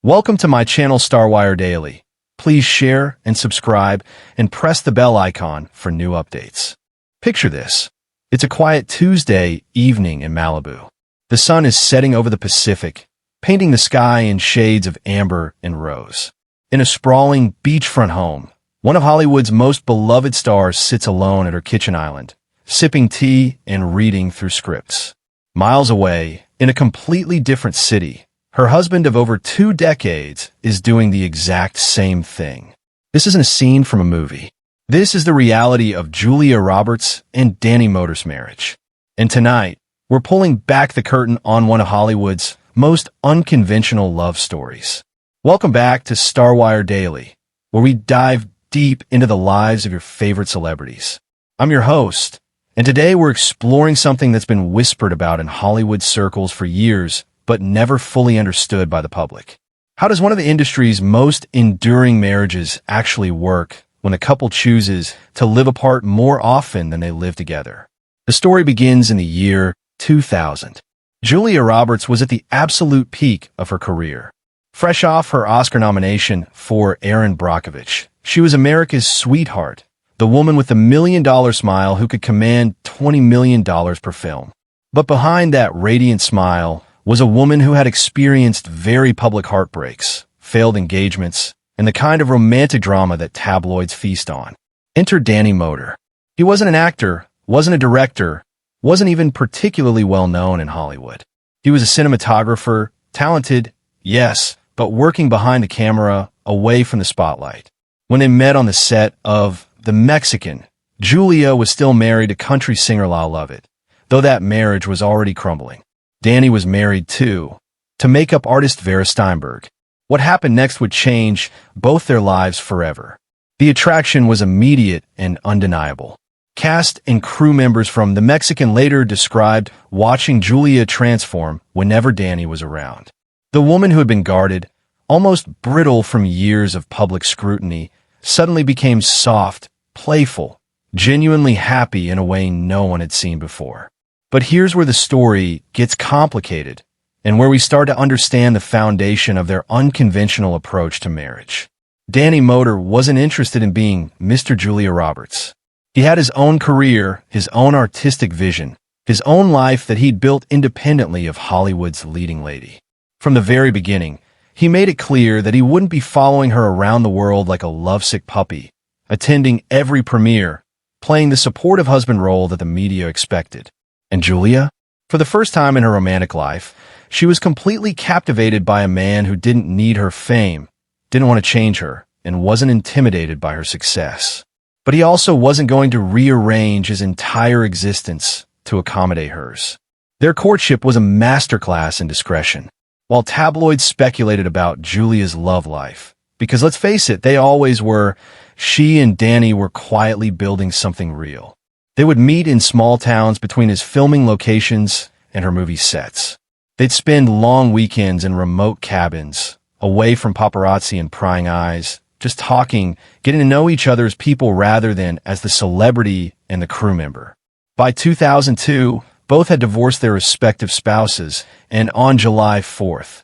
Welcome to my channel StarWire Daily. Please share and subscribe and press the bell icon for new updates. Picture this. It's a quiet Tuesday evening in Malibu. The sun is setting over the Pacific, painting the sky in shades of amber and rose. In a sprawling beachfront home, one of Hollywood's most beloved stars sits alone at her kitchen island, sipping tea and reading through scripts. Miles away, in a completely different city, her husband of over 2 decades is doing the exact same thing. This isn't a scene from a movie. This is the reality of Julia Roberts and Danny Moder's marriage. And tonight, we're pulling back the curtain on one of Hollywood's most unconventional love stories. Welcome back to StarWire Daily, where we dive deep into the lives of your favorite celebrities. I'm your host, and today we're exploring something that's been whispered about in Hollywood circles for years, but never fully understood by the public. How does one of the industry's most enduring marriages actually work when a couple chooses to live apart more often than they live together? The story begins in the year 2000. Julia Roberts was at the absolute peak of her career. Fresh off her Oscar nomination for Erin Brockovich, she was America's sweetheart, the woman with the $1 million smile who could command $20 million per film. But behind that radiant smile was a woman who had experienced very public heartbreaks, failed engagements, and the kind of romantic drama that tabloids feast on. Enter Danny Moder. He wasn't an actor, wasn't a director, wasn't even particularly well known in Hollywood. He was a cinematographer, talented, yes, but working behind the camera, away from the spotlight. When they met on the set of The Mexican, Julia was still married to country singer Lyle Lovett, though that marriage was already crumbling. Danny was married, too, to makeup artist Vera Steinberg. What happened next would change both their lives forever. The attraction was immediate and undeniable. Cast and crew members from The Mexican later described watching Julia transform whenever Danny was around. The woman who had been guarded, almost brittle from years of public scrutiny, suddenly became soft, playful, genuinely happy in a way no one had seen before. But here's where the story gets complicated, and where we start to understand the foundation of their unconventional approach to marriage. Danny Moder wasn't interested in being Mr. Julia Roberts. He had his own career, his own artistic vision, his own life that he'd built independently of Hollywood's leading lady. From the very beginning, he made it clear that he wouldn't be following her around the world like a lovesick puppy, attending every premiere, playing the supportive husband role that the media expected. And Julia? For the first time in her romantic life, she was completely captivated by a man who didn't need her fame, didn't want to change her, and wasn't intimidated by her success. But he also wasn't going to rearrange his entire existence to accommodate hers. Their courtship was a masterclass in discretion. While tabloids speculated about Julia's love life, because let's face it, they always were, she and Danny were quietly building something real. They would meet in small towns between his filming locations and her movie sets. They'd spend long weekends in remote cabins, away from paparazzi and prying eyes, just talking, getting to know each other as people rather than as the celebrity and the crew member. By 2002, both had divorced their respective spouses, and on July 4th,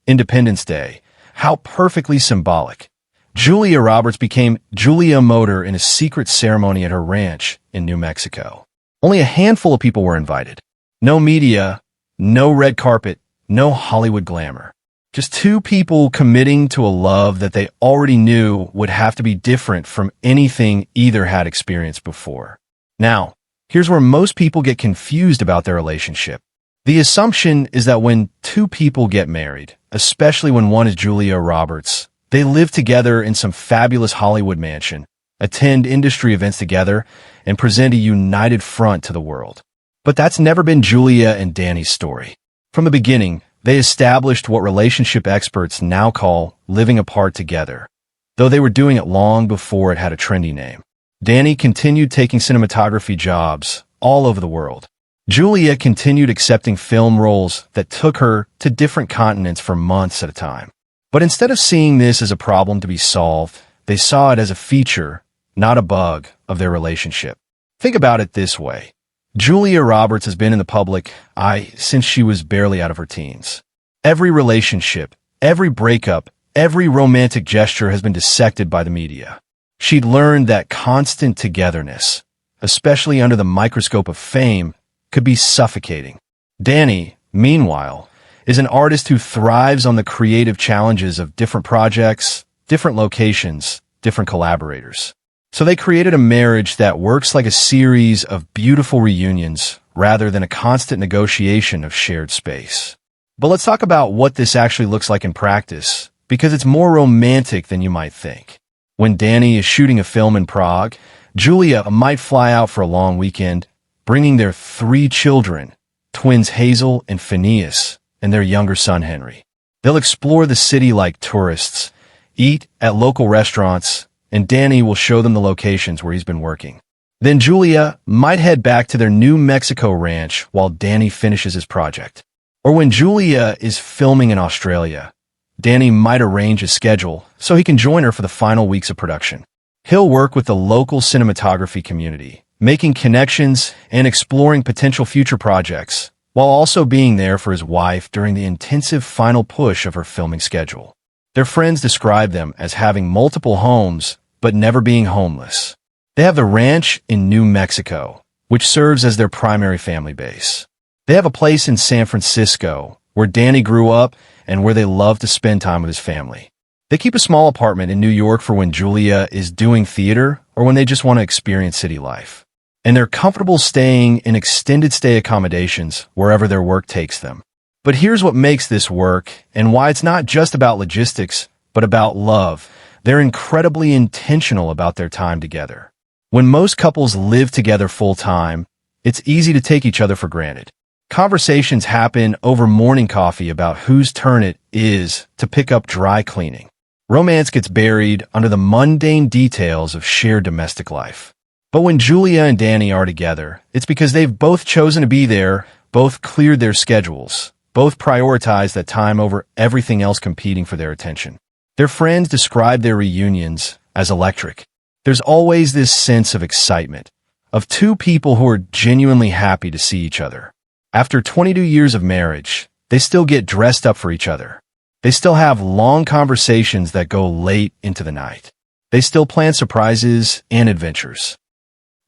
Independence Day, how perfectly symbolic, Julia Roberts became Julia Moder in a secret ceremony at her ranch in New Mexico. Only a handful of people were invited. No media, no red carpet, no Hollywood glamour. Just 2 people committing to a love that they already knew would have to be different from anything either had experienced before. Now, here's where most people get confused about their relationship. The assumption is that when 2 people get married, especially when one is Julia Roberts, they live together in some fabulous Hollywood mansion, attend industry events together, and present a united front to the world. But that's never been Julia and Danny's story. From the beginning, they established what relationship experts now call living apart together, though they were doing it long before it had a trendy name. Danny continued taking cinematography jobs all over the world. Julia continued accepting film roles that took her to different continents for months at a time. But instead of seeing this as a problem to be solved, they saw it as a feature, not a bug, of their relationship. Think about it this way. Julia Roberts has been in the public eye since she was barely out of her teens. Every relationship, every breakup, every romantic gesture has been dissected by the media. She'd learned that constant togetherness, especially under the microscope of fame, could be suffocating. Danny, meanwhile, is an artist who thrives on the creative challenges of different projects, different locations, different collaborators. So they created a marriage that works like a series of beautiful reunions rather than a constant negotiation of shared space. But let's talk about what this actually looks like in practice, because it's more romantic than you might think. When Danny is shooting a film in Prague, Julia might fly out for a long weekend, bringing their 3 children, twins Hazel and Phineas, and their younger son Henry. They'll explore the city like tourists, eat at local restaurants, and Danny will show them the locations where he's been working. Then Julia might head back to their New Mexico ranch while Danny finishes his project. Or when Julia is filming in Australia, Danny might arrange a schedule so he can join her for the final weeks of production. He'll work with the local cinematography community, making connections and exploring potential future projects, while also being there for his wife during the intensive final push of her filming schedule. Their friends describe them as having multiple homes, but never being homeless. They have the ranch in New Mexico, which serves as their primary family base. They have a place in San Francisco, where Danny grew up and where they love to spend time with his family. They keep a small apartment in New York for when Julia is doing theater or when they just want to experience city life. And they're comfortable staying in extended stay accommodations wherever their work takes them. But here's what makes this work and why it's not just about logistics, but about love. They're incredibly intentional about their time together. When most couples live together full-time, it's easy to take each other for granted. Conversations happen over morning coffee about whose turn it is to pick up dry cleaning. Romance gets buried under the mundane details of shared domestic life. But when Julia and Danny are together, it's because they've both chosen to be there, both cleared their schedules, both prioritized that time over everything else competing for their attention. Their friends describe their reunions as electric. There's always this sense of excitement, of 2 people who are genuinely happy to see each other. After 22 years of marriage, they still get dressed up for each other. They still have long conversations that go late into the night. They still plan surprises and adventures.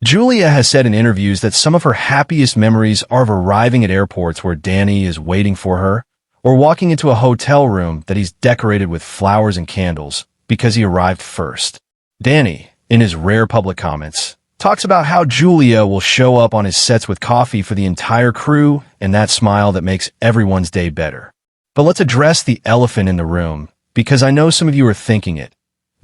Julia has said in interviews that some of her happiest memories are of arriving at airports where Danny is waiting for her, or walking into a hotel room that he's decorated with flowers and candles because he arrived first. Danny, in his rare public comments, talks about how Julia will show up on his sets with coffee for the entire crew and that smile that makes everyone's day better. But let's address the elephant in the room, because I know some of you are thinking it.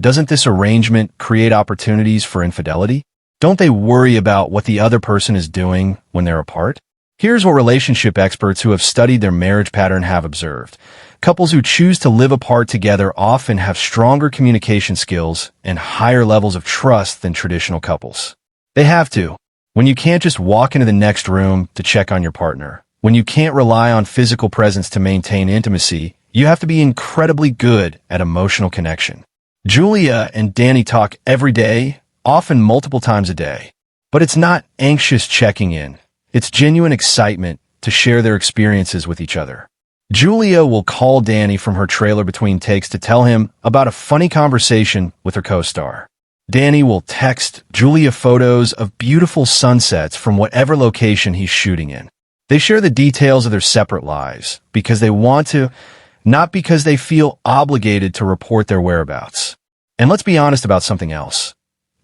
Doesn't this arrangement create opportunities for infidelity? Don't they worry about what the other person is doing when they're apart? Here's what relationship experts who have studied their marriage pattern have observed. Couples who choose to live apart together often have stronger communication skills and higher levels of trust than traditional couples. They have to. When you can't just walk into the next room to check on your partner, when you can't rely on physical presence to maintain intimacy, you have to be incredibly good at emotional connection. Julia and Danny talk every day, often multiple times a day. But it's not anxious checking in. It's genuine excitement to share their experiences with each other. Julia will call Danny from her trailer between takes to tell him about a funny conversation with her co-star. Danny will text Julia photos of beautiful sunsets from whatever location he's shooting in. They share the details of their separate lives because they want to, not because they feel obligated to report their whereabouts. And let's be honest about something else.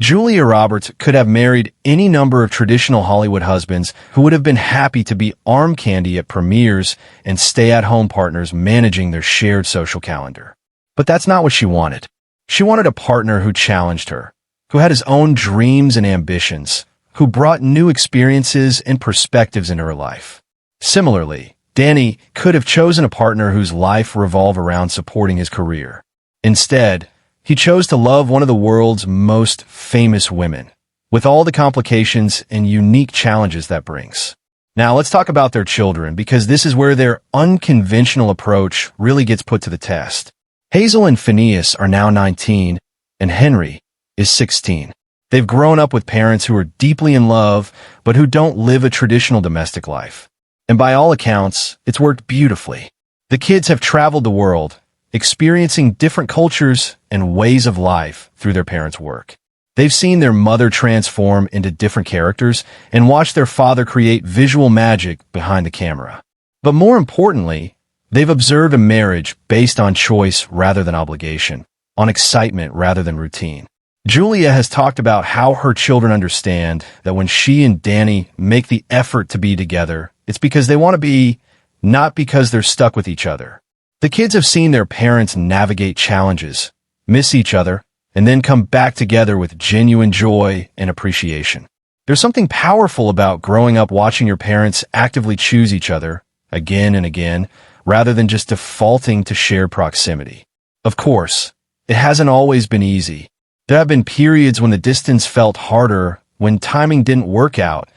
Julia Roberts could have married any number of traditional Hollywood husbands who would have been happy to be arm candy at premieres and stay-at-home partners managing their shared social calendar. But that's not what she wanted. She wanted a partner who challenged her, who had his own dreams and ambitions, who brought new experiences and perspectives into her life. Similarly, Danny could have chosen a partner whose life revolved around supporting his career. Instead, he chose to love one of the world's most famous women, with all the complications and unique challenges that brings. Now, let's talk about their children, because this is where their unconventional approach really gets put to the test. Hazel and Phineas are now 19, and Henry is 16. They've grown up with parents who are deeply in love, but who don't live a traditional domestic life. And by all accounts, it's worked beautifully. The kids have traveled the world, experiencing different cultures and ways of life through their parents' work. They've seen their mother transform into different characters and watched their father create visual magic behind the camera. But more importantly, they've observed a marriage based on choice rather than obligation, on excitement rather than routine. Julia has talked about how her children understand that when she and Danny make the effort to be together, it's because they want to be, not because they're stuck with each other. The kids have seen their parents navigate challenges, miss each other, and then come back together with genuine joy and appreciation. There's something powerful about growing up watching your parents actively choose each other, again and again, rather than just defaulting to shared proximity. Of course, it hasn't always been easy. There have been periods when the distance felt harder, when timing didn't work out,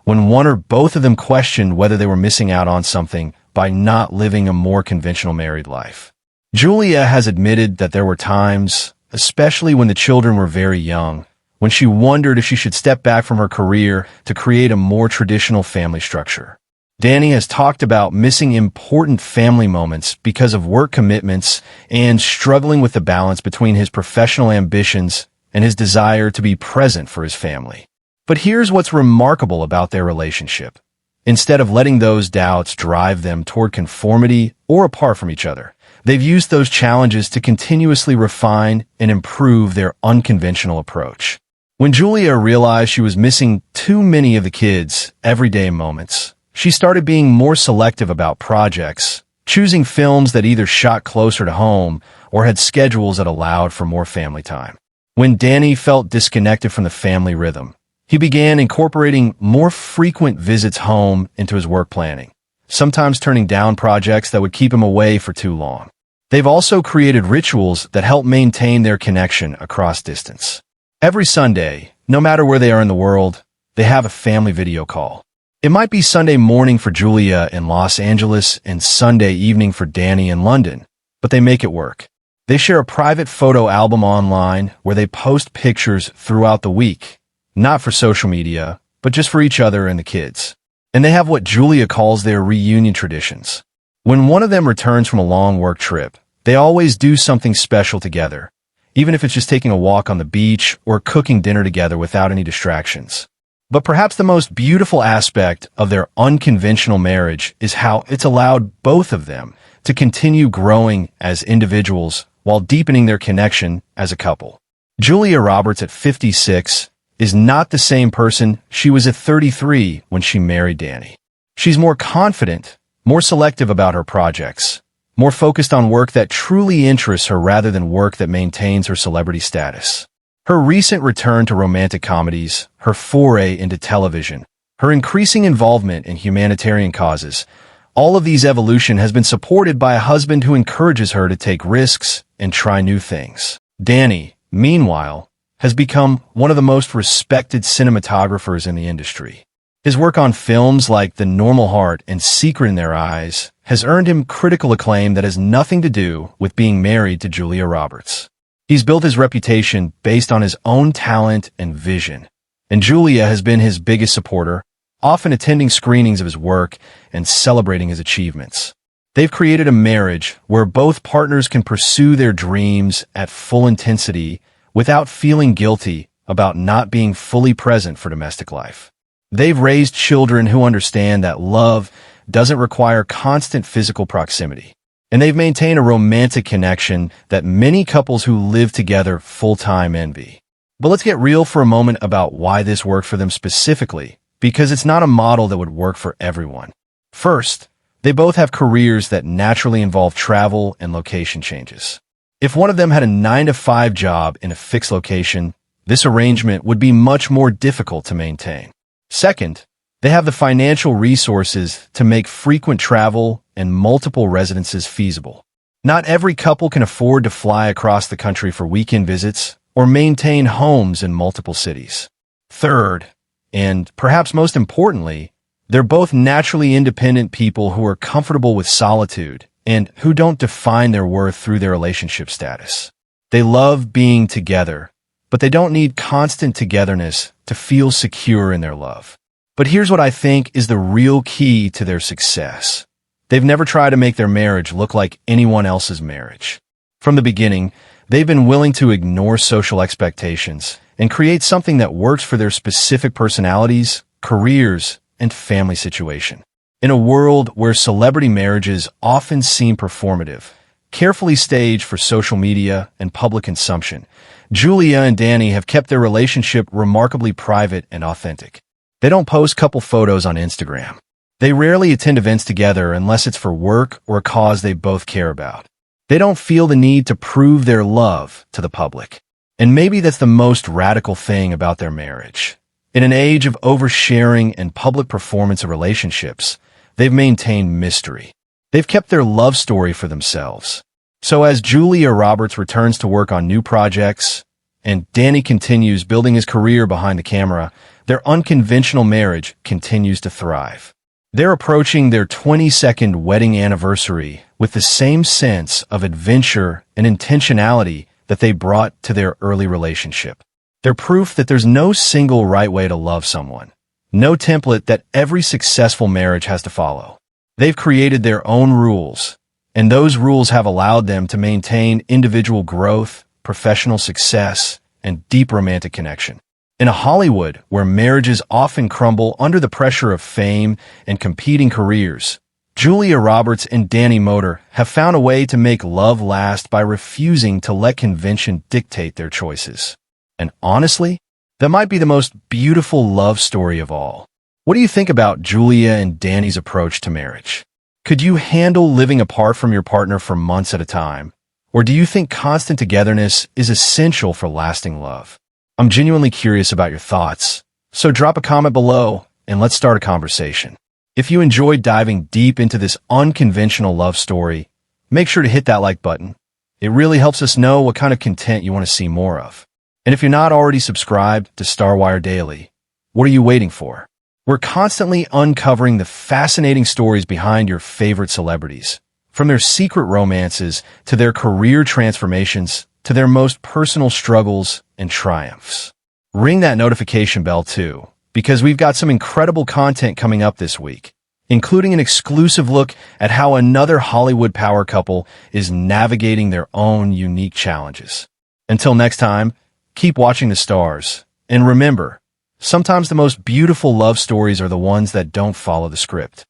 when one or both of them questioned whether they were missing out on something by not living a more conventional married life. Julia has admitted that there were times, especially when the children were very young, when she wondered if she should step back from her career to create a more traditional family structure. Danny has talked about missing important family moments because of work commitments and struggling with the balance between his professional ambitions and his desire to be present for his family. But here's what's remarkable about their relationship. Instead of letting those doubts drive them toward conformity or apart from each other, they've used those challenges to continuously refine and improve their unconventional approach. When Julia realized she was missing too many of the kids' everyday moments, she started being more selective about projects, choosing films that either shot closer to home or had schedules that allowed for more family time. When Danny felt disconnected from the family rhythm, he began incorporating more frequent visits home into his work planning, sometimes turning down projects that would keep him away for too long. They've also created rituals that help maintain their connection across distance. Every Sunday, no matter where they are in the world, they have a family video call. It might be Sunday morning for Julia in Los Angeles and Sunday evening for Danny in London, but they make it work. They share a private photo album online where they post pictures throughout the week, not for social media, but just for each other and the kids. And they have what Julia calls their reunion traditions. When one of them returns from a long work trip, they always do something special together, even if it's just taking a walk on the beach or cooking dinner together without any distractions. But perhaps the most beautiful aspect of their unconventional marriage is how it's allowed both of them to continue growing as individuals while deepening their connection as a couple. Julia Roberts at 56 is not the same person she was at 33 when she married Danny. She's more confident, more selective about her projects, more focused on work that truly interests her rather than work that maintains her celebrity status. Her recent return to romantic comedies, her foray into television, her increasing involvement in humanitarian causes, all of these evolution has been supported by a husband who encourages her to take risks and try new things. Danny, meanwhile, has become one of the most respected cinematographers in the industry. His work on films like The Normal Heart and Secret in Their Eyes has earned him critical acclaim that has nothing to do with being married to Julia Roberts. He's built his reputation based on his own talent and vision, and Julia has been his biggest supporter, often attending screenings of his work and celebrating his achievements. They've created a marriage where both partners can pursue their dreams at full intensity without feeling guilty about not being fully present for domestic life. They've raised children who understand that love doesn't require constant physical proximity, and they've maintained a romantic connection that many couples who live together full-time envy. But let's get real for a moment about why this worked for them specifically, because it's not a model that would work for everyone. First, they both have careers that naturally involve travel and location changes. If one of them had a 9-to-5 job in a fixed location, this arrangement would be much more difficult to maintain. Second, they have the financial resources to make frequent travel and multiple residences feasible. Not every couple can afford to fly across the country for weekend visits or maintain homes in multiple cities. Third, and perhaps most importantly, they're both naturally independent people who are comfortable with solitude and who don't define their worth through their relationship status. They love being together, but they don't need constant togetherness to feel secure in their love. But here's what I think is the real key to their success. They've never tried to make their marriage look like anyone else's marriage. From the beginning, they've been willing to ignore social expectations and create something that works for their specific personalities, careers, and family situation. In a world where celebrity marriages often seem performative, carefully staged for social media and public consumption, Julia and Danny have kept their relationship remarkably private and authentic. They don't post couple photos on Instagram. They rarely attend events together unless it's for work or a cause they both care about. They don't feel the need to prove their love to the public. And maybe that's the most radical thing about their marriage. In an age of oversharing and public performance of relationships, they've maintained mystery. They've kept their love story for themselves. So as Julia Roberts returns to work on new projects, and Danny continues building his career behind the camera, their unconventional marriage continues to thrive. They're approaching their 22nd wedding anniversary with the same sense of adventure and intentionality that they brought to their early relationship. They're proof that there's no single right way to love someone, no template that every successful marriage has to follow. They've created their own rules, and those rules have allowed them to maintain individual growth, professional success, and deep romantic connection. In a Hollywood where marriages often crumble under the pressure of fame and competing careers, Julia Roberts and Danny Moder have found a way to make love last by refusing to let convention dictate their choices. And honestly, that might be the most beautiful love story of all. What do you think about Julia and Danny's approach to marriage? Could you handle living apart from your partner for months at a time? Or do you think constant togetherness is essential for lasting love? I'm genuinely curious about your thoughts, so drop a comment below and let's start a conversation. If you enjoyed diving deep into this unconventional love story, make sure to hit that like button. It really helps us know what kind of content you want to see more of. And if you're not already subscribed to StarWire Daily, what are you waiting for? We're constantly uncovering the fascinating stories behind your favorite celebrities, from their secret romances to their career transformations to their most personal struggles and triumphs. Ring that notification bell too, because we've got some incredible content coming up this week, including an exclusive look at how another Hollywood power couple is navigating their own unique challenges. Until next time, keep watching the stars, and remember, sometimes the most beautiful love stories are the ones that don't follow the script.